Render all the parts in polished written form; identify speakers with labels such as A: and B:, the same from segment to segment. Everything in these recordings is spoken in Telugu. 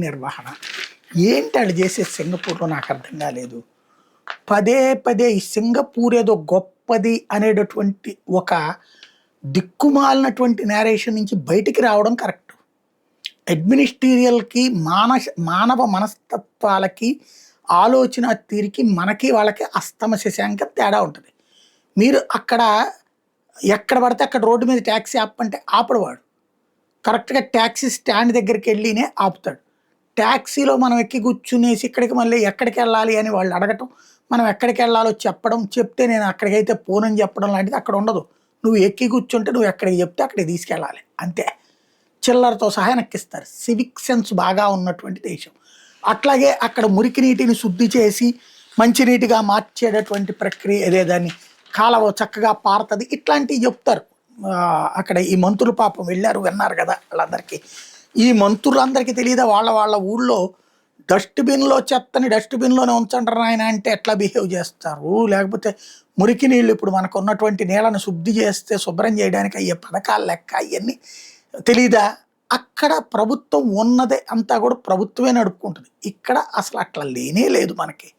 A: నిర్వహణ ఏంటి వాళ్ళు చేసే సింగపూర్లో నాకు అర్థం కాలేదు. పదే పదే ఈ సింగపూర్ ఏదో గొప్పది అనేటటువంటి ఒక దిక్కుమాలినటువంటి నేరేషన్ నుంచి బయటికి రావడం కరెక్ట్. అడ్మినిస్ట్రీరియల్కి మానవ మనస్తత్వాలకి ఆలోచన తీరికి మనకి వాళ్ళకి అస్తమ శశాంక తేడా ఉంటుంది. మీరు అక్కడ ఎక్కడ పడితే అక్కడ రోడ్డు మీద ట్యాక్సీ ఆపంటే ఆపడవాడు, కరెక్ట్గా ట్యాక్సీ స్టాండ్ దగ్గరికి వెళ్ళినే ఆపుతాడు. ట్యాక్సీలో మనం ఎక్కి కూర్చునేసి ఇక్కడికి మళ్ళీ ఎక్కడికి వెళ్ళాలి అని వాళ్ళు అడగటం, మనం ఎక్కడికి వెళ్ళాలో చెప్పడం, చెప్తే నేను అక్కడికైతే పోనని చెప్పడం లాంటిది అక్కడ ఉండదు. నువ్వు ఎక్కి కూర్చుంటే నువ్వు ఎక్కడికి చెప్తే అక్కడికి తీసుకెళ్ళాలి అంతే. చిల్లరతో సహా ఎక్కిస్తారు. సివిక్ సెన్స్ బాగా ఉన్నటువంటి దేశం. అట్లాగే అక్కడ మురికి నీటిని శుద్ధి చేసి మంచినీటిగా మార్చేటటువంటి ప్రక్రియ ఏదేదాన్ని కాలవ చక్కగా పారుతుంది, ఇట్లాంటివి చెప్తారు. అక్కడ ఈ మంత్రులు పాపం వెళ్ళారు, విన్నారు కదా వాళ్ళందరికీ. ఈ మంత్రులందరికీ తెలియదా వాళ్ళ వాళ్ళ ఊళ్ళో డస్ట్బిన్లో చెత్తని డస్ట్బిన్లోనే ఉంచంటారు ఆయన అంటే ఎట్లా బిహేవ్ చేస్తారు. లేకపోతే మురికి నీళ్ళు ఇప్పుడు మనకు ఉన్నటువంటి నీళ్ళను శుద్ధి చేస్తే శుభ్రం చేయడానికి అయ్యే పథకాలు లెక్క అవన్నీ తెలీదా. అక్కడ ప్రభుత్వం ఉన్నదే అంతా కూడా ప్రభుత్వమే నడుపుకుంటుంది. ఇక్కడ అసలు అట్లా లేనే లేదు. మనకి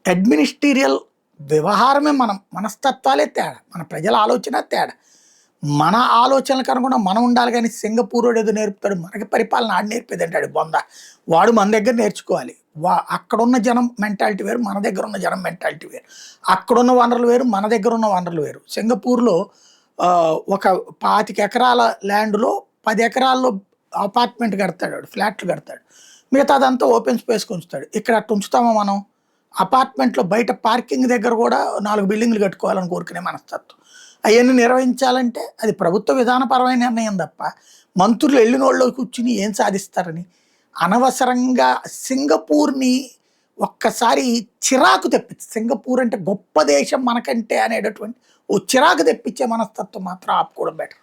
A: అడ్మినిస్ట్రీరియల్ వ్యవహారమే మనస్తత్వాలే తేడా, మన ప్రజల ఆలోచన తేడా. మన ఆలోచనలకు అనుగుణంగా మనం ఉండాలి, కానీ సింగపూర్ ఏదో నేర్పుతాడు మనకి పరిపాలన ఆడు నేర్పేది అంటాడు బొంద. వాడు మన దగ్గర నేర్చుకోవాలి. అక్కడున్న జనం మెంటాలిటీ వేరు, మన దగ్గర ఉన్న జనం మెంటాలిటీ వేరు. అక్కడున్న వనరులు వేరు, మన దగ్గర ఉన్న వనరులు వేరు. సింగపూర్లో ఒక 25 ఎకరాల ల్యాండ్లో 10 ఎకరాల్లో అపార్ట్మెంట్ కడతాడు, ఫ్లాట్లు కడతాడు, మిగతా అదంతా ఓపెన్ స్పేస్ ఉంచుతాడు. ఇక్కడ అట్టు ఉంచుతామో మనం? అపార్ట్మెంట్లో బయట పార్కింగ్ దగ్గర కూడా 4 బిల్డింగ్లు కట్టుకోవాలని కోరుకునే మనస్తత్వం. అవన్నీ నిర్వహించాలంటే అది ప్రభుత్వ విధానపరమైన నిర్ణయం తప్ప మంత్రులు వెళ్ళిన వాళ్ళు కూర్చుని ఏం సాధిస్తారని అనవసరంగా సింగపూర్ని ఒక్కసారి చిరాకు తెప్పించి, సింగపూర్ అంటే గొప్ప దేశం మనకంటే అనేటటువంటి ఓ చిరాకు తెప్పించే మనస్తత్వం మాత్రం ఆపుకోవడం బెటర్.